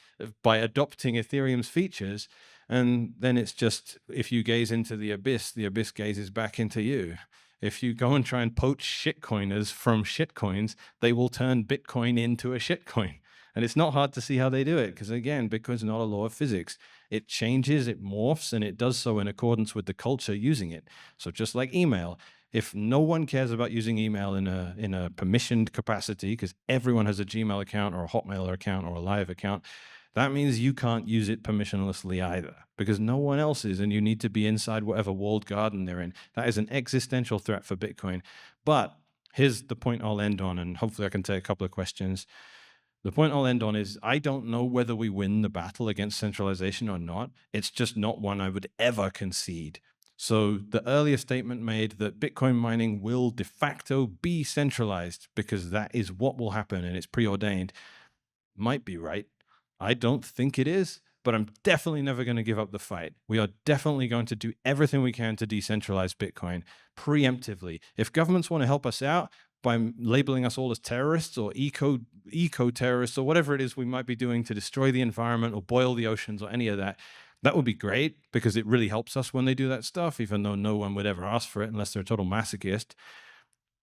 adopting Ethereum's features. And then it's just, if you gaze into the abyss gazes back into you. If you go and try and poach shitcoiners from shitcoins, they will turn Bitcoin into a shitcoin. And it's not hard to see how they do it, because again, Bitcoin's not a law of physics. It changes, it morphs, and it does so in accordance with the culture using it. So just like email, if no one cares about using email in a permissioned capacity, because everyone has a Gmail account or a Hotmail account or a Live account, that means you can't use it permissionlessly either, because no one else is, and you need to be inside whatever walled garden they're in. That is an existential threat for Bitcoin. But here's the point I'll end on, and hopefully I can take a couple of questions. The point I'll end on is I don't know whether we win the battle against centralization or not. It's just not one I would ever concede. So the earlier statement made that Bitcoin mining will de facto be centralized because that is what will happen and it's preordained might be right. I don't think it is, but I'm definitely never going to give up the fight. We are definitely going to do everything we can to decentralize Bitcoin preemptively. If governments want to help us out by labeling us all as terrorists or eco terrorists or whatever it is we might be doing to destroy the environment or boil the oceans or any of that, that would be great because it really helps us when they do that stuff, even though no one would ever ask for it unless they're a total masochist.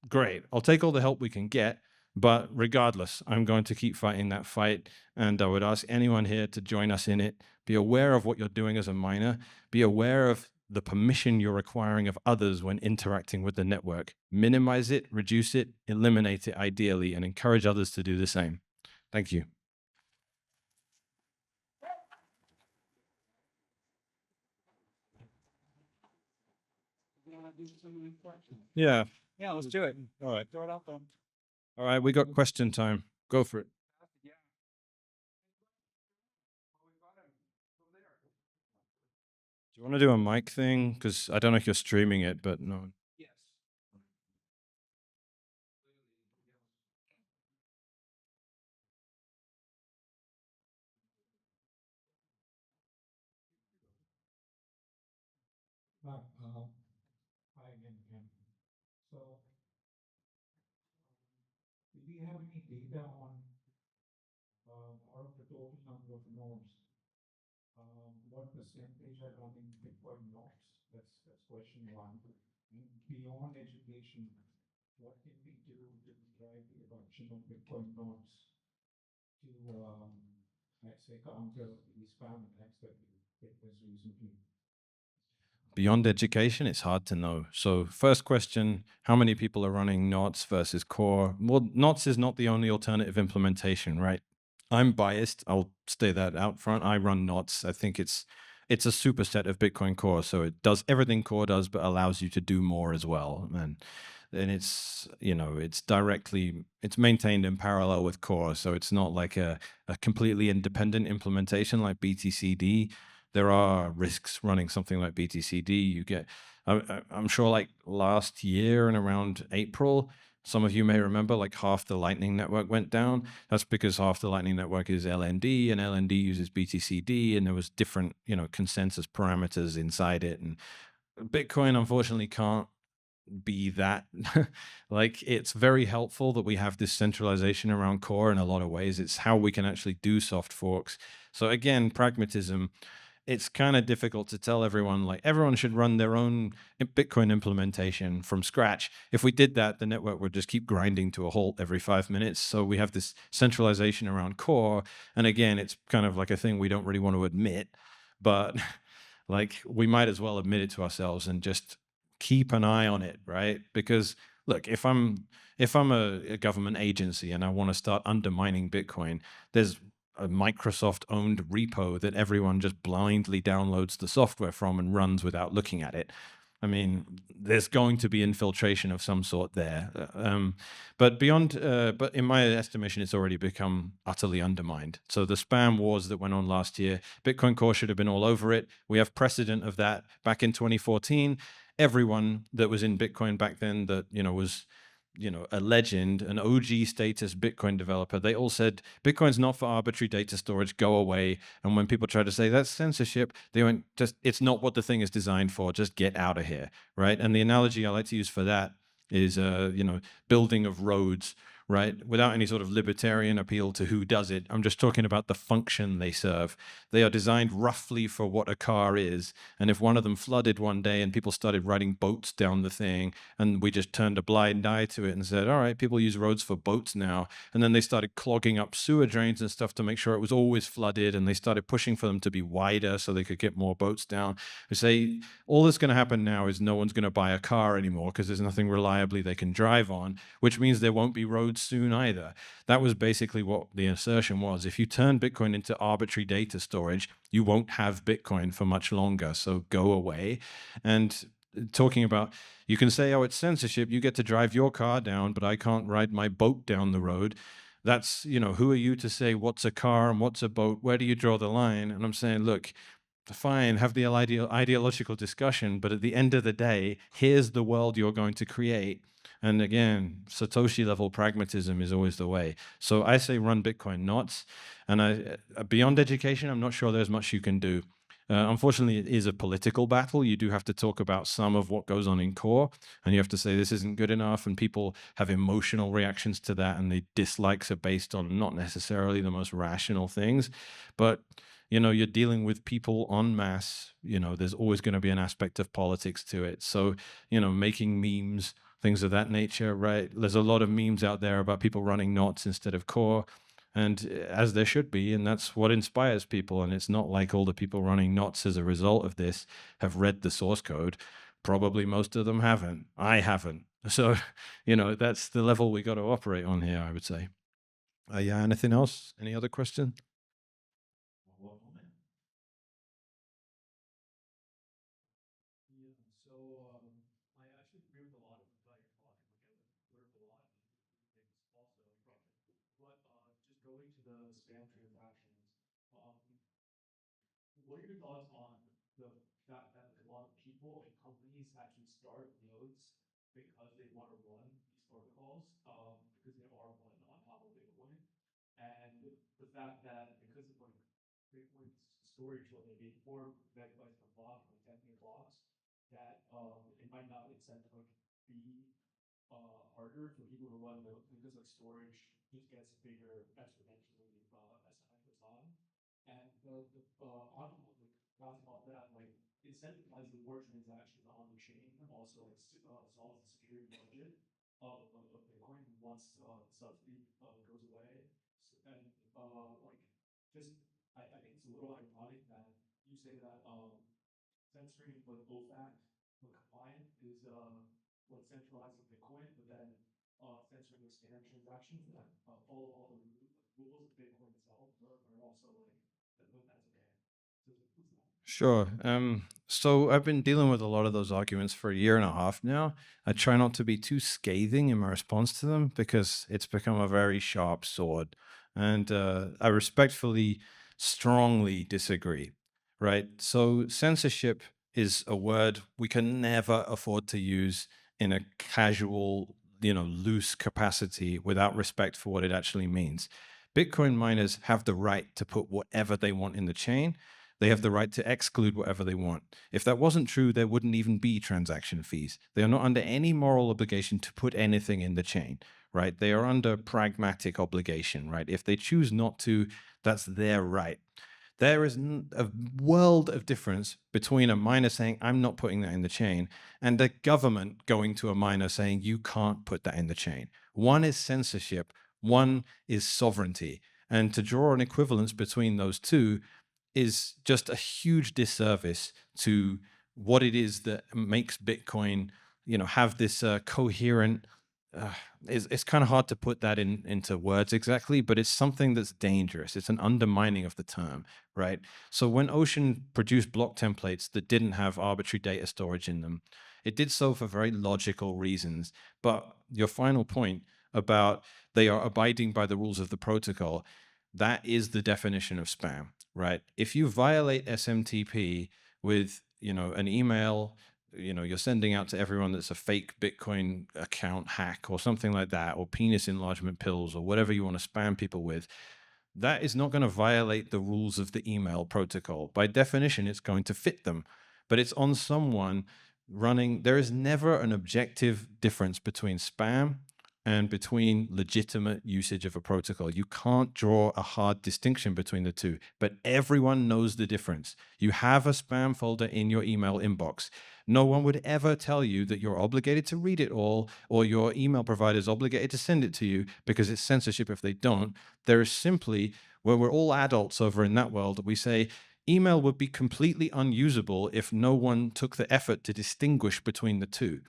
Great. I'll take all the help we can get. But regardless, I'm going to keep fighting that fight. And I would ask anyone here to join us in it. Be aware of what you're doing as a miner. Be aware of the permission you're requiring of others when interacting with the network. Minimize it, reduce it, eliminate it ideally, and encourage others to do the same. Thank you. Yeah. Yeah, let's do it. All right. Throw it out there. All right. We got question time. Go for it. Do you want to do a mic thing? Because I don't know if you're streaming it, but no. Right. Hi again, Ken. So, do we have any data on out of the total number of nodes, what percentage are running Bitcoin nodes? That's question one. And beyond education, what can we do to drive the adoption of Bitcoin nodes to, let's say, counter the spam attacks that we witnessed recently? Beyond education, it's hard to know. So, first question, how many people are running knots versus core? Well, knots is not the only alternative implementation, right? I'm biased. I'll stay that out front. I run knots. I think it's a superset of Bitcoin Core, so it does everything Core does, but allows you to do more as well. And it's it's maintained in parallel with Core, so it's not like a completely independent implementation like BTCD. There are risks running something like BTCD. You get, I'm sure, like last year and around April, some of you may remember, like half the Lightning Network went down. That's because half the Lightning Network is LND, and LND uses BTCD, and there was different, consensus parameters inside it. And Bitcoin, unfortunately, can't be that. Like, it's very helpful that we have this centralization around core in a lot of ways. It's how we can actually do soft forks. So again, pragmatism, it's kind of difficult to tell everyone, like, everyone should run their own Bitcoin implementation from scratch. If we did that, the network would just keep grinding to a halt every 5 minutes. So we have this centralization around core. And again, it's kind of like a thing we don't really want to admit, but like, we might as well admit it to ourselves and just keep an eye on it, right? Because look, if I'm a government agency and I want to start undermining Bitcoin, there's a Microsoft owned repo that everyone just blindly downloads the software from and runs without looking at it. I mean, there's going to be infiltration of some sort there. But in my estimation, it's already become utterly undermined. So the spam wars that went on last year, Bitcoin Core should have been all over it. We have precedent of that back in 2014. Everyone that was in Bitcoin back then that, was a legend, an OG status Bitcoin developer, they all said Bitcoin's not for arbitrary data storage, go away. And when people try to say that's censorship, they went, just, it's not what the thing is designed for, just get out of here, right? And the analogy I like to use for that is, building of roads, right? Without any sort of libertarian appeal to who does it. I'm just talking about the function they serve. They are designed roughly for what a car is. And if one of them flooded one day and people started riding boats down the thing, and we just turned a blind eye to it and said, all right, people use roads for boats now. And then they started clogging up sewer drains and stuff to make sure it was always flooded. And they started pushing for them to be wider so they could get more boats down. We say all that's going to happen now is no one's going to buy a car anymore because there's nothing reliably they can drive on, which means there won't be roads soon either. That was basically what the assertion was. If you turn Bitcoin into arbitrary data storage, you won't have Bitcoin for much longer. So go away. And talking about, you can say, oh, it's censorship. You get to drive your car down, but I can't ride my boat down the road. That's, who are you to say what's a car and what's a boat? Where do you draw the line? And I'm saying, look, fine, have the ideological discussion, but at the end of the day, here's the world you're going to create. And again, Satoshi level pragmatism is always the way. So I say run Bitcoin knots. And beyond education, I'm not sure there's much you can do. Unfortunately, it is a political battle. You do have to talk about some of what goes on in core, and you have to say this isn't good enough. And people have emotional reactions to that, and the dislikes are based on not necessarily the most rational things. But you're dealing with people en masse. There's always going to be an aspect of politics to it. So, making memes, things of that nature, right? There's a lot of memes out there about people running knots instead of core, and as there should be, and that's what inspires people. And it's not like all the people running knots as a result of this have read the source code. Probably most of them haven't. I haven't. So, that's the level we got to operate on here, I would say. Yeah, anything else? Any other question? Sure. So I've been dealing with a lot of those arguments for a year and a half now. I try not to be too scathing in my response to them because it's become a very sharp sword. And I respectfully, strongly disagree, right? So censorship is a word we can never afford to use in a casual, loose capacity without respect for what it actually means. Bitcoin miners have the right to put whatever they want in the chain. They have the right to exclude whatever they want. If that wasn't true, there wouldn't even be transaction fees. They are not under any moral obligation to put anything in the chain, right? They are under pragmatic obligation, right? If they choose not to, that's their right. There is a world of difference between a miner saying, I'm not putting that in the chain, and the government going to a miner saying, you can't put that in the chain. One is censorship, one is sovereignty. And to draw an equivalence between those two is just a huge disservice to what it is that makes Bitcoin, have this coherent. Uh, it's kind of hard to put that into words exactly, but it's something that's dangerous. It's an undermining of the term, right? So when Ocean produced block templates that didn't have arbitrary data storage in them, it did so for very logical reasons. But your final point about they are abiding by the rules of the protocol, that is the definition of spam, right? If you violate SMTP with, an email, you're sending out to everyone that's a fake Bitcoin account hack or something like that, or penis enlargement pills or whatever you want to spam people with, that is not going to violate the rules of the email protocol. By definition, it's going to fit them, but it's on someone running. There is never an objective difference between spam and between legitimate usage of a protocol. You can't draw a hard distinction between the two, but everyone knows the difference. You have a spam folder in your email inbox. No one would ever tell you that you're obligated to read it all or your email provider is obligated to send it to you because it's censorship if they don't. There is simply, where we're all adults over in that world, we say email would be completely unusable if no one took the effort to distinguish between the two.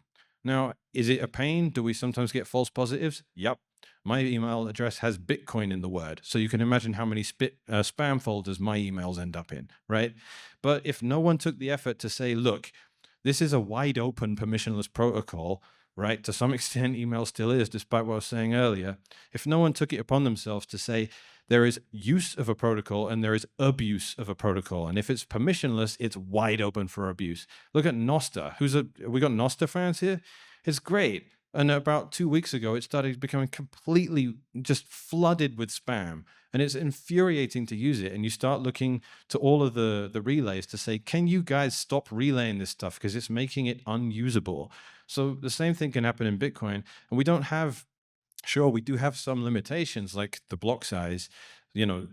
Now, is it a pain? Do we sometimes get false positives? Yep. My email address has Bitcoin in the word. So you can imagine how many spam folders my emails end up in, right? But if no one took the effort to say, look, this is a wide open permissionless protocol, right? To some extent, email still is, despite what I was saying earlier. If no one took it upon themselves to say, there is use of a protocol and there is abuse of a protocol. And if it's permissionless, it's wide open for abuse. Look at Nosta. We got Nosta fans here? It's great. And about 2 weeks ago, it started becoming completely just flooded with spam. And it's infuriating to use it. And you start looking to all of the relays to say, can you guys stop relaying this stuff? Because it's making it unusable. So the same thing can happen in Bitcoin. And we don't have, sure, we do have some limitations like the block size, you know,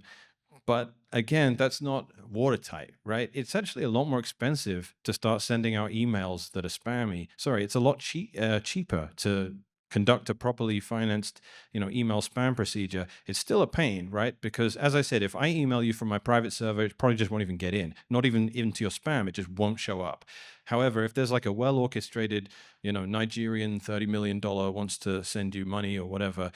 but again, that's not watertight, right? It's actually a lot more expensive to start sending out emails that are spammy. Sorry, it's a lot cheaper to conduct a properly financed, email spam procedure. It's still a pain, right? Because as I said, if I email you from my private server, it probably just won't even get in, not even into your spam. It just won't show up. However, if there's like a well orchestrated, Nigerian $30 million wants to send you money or whatever,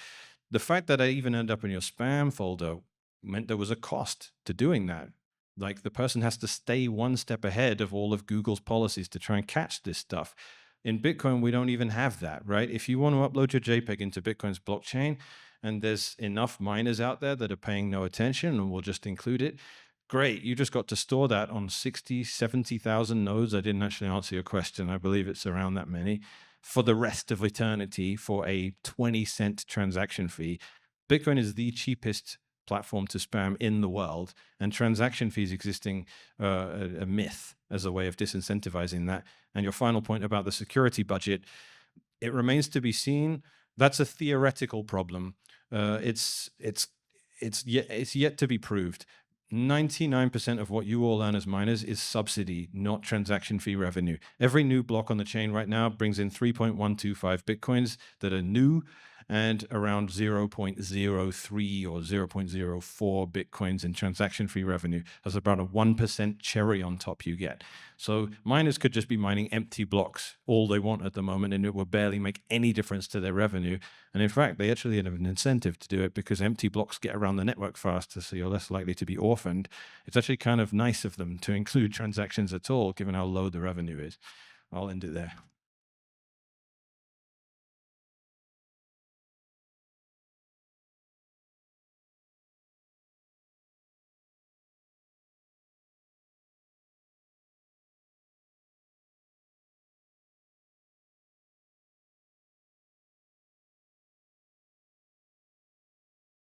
the fact that I even end up in your spam folder meant there was a cost to doing that. Like the person has to stay one step ahead of all of Google's policies to try and catch this stuff. In Bitcoin, we don't even have that, right? If you want to upload your JPEG into Bitcoin's blockchain and there's enough miners out there that are paying no attention and will just include it, great. You just got to store that on 60, 70,000 nodes. I didn't actually answer your question. I believe it's around that many for the rest of eternity for a 20-cent transaction fee. Bitcoin is the cheapest platform to spam in the world, and transaction fees existing a myth as a way of disincentivizing that. And your final point about the security budget, it remains to be seen. That's a theoretical problem. It's yet to be proved. 99% of what you all earn as miners is subsidy, not transaction fee revenue. Every new block on the chain right now brings in 3.125 Bitcoins that are new, and around 0.03 or 0.04 Bitcoins in transaction fee revenue. That's about a 1% cherry on top you get. So miners could just be mining empty blocks all they want at the moment, and it will barely make any difference to their revenue. And in fact, they actually have an incentive to do it because empty blocks get around the network faster, so you're less likely to be orphaned. It's actually kind of nice of them to include transactions at all, given how low the revenue is. I'll end it there.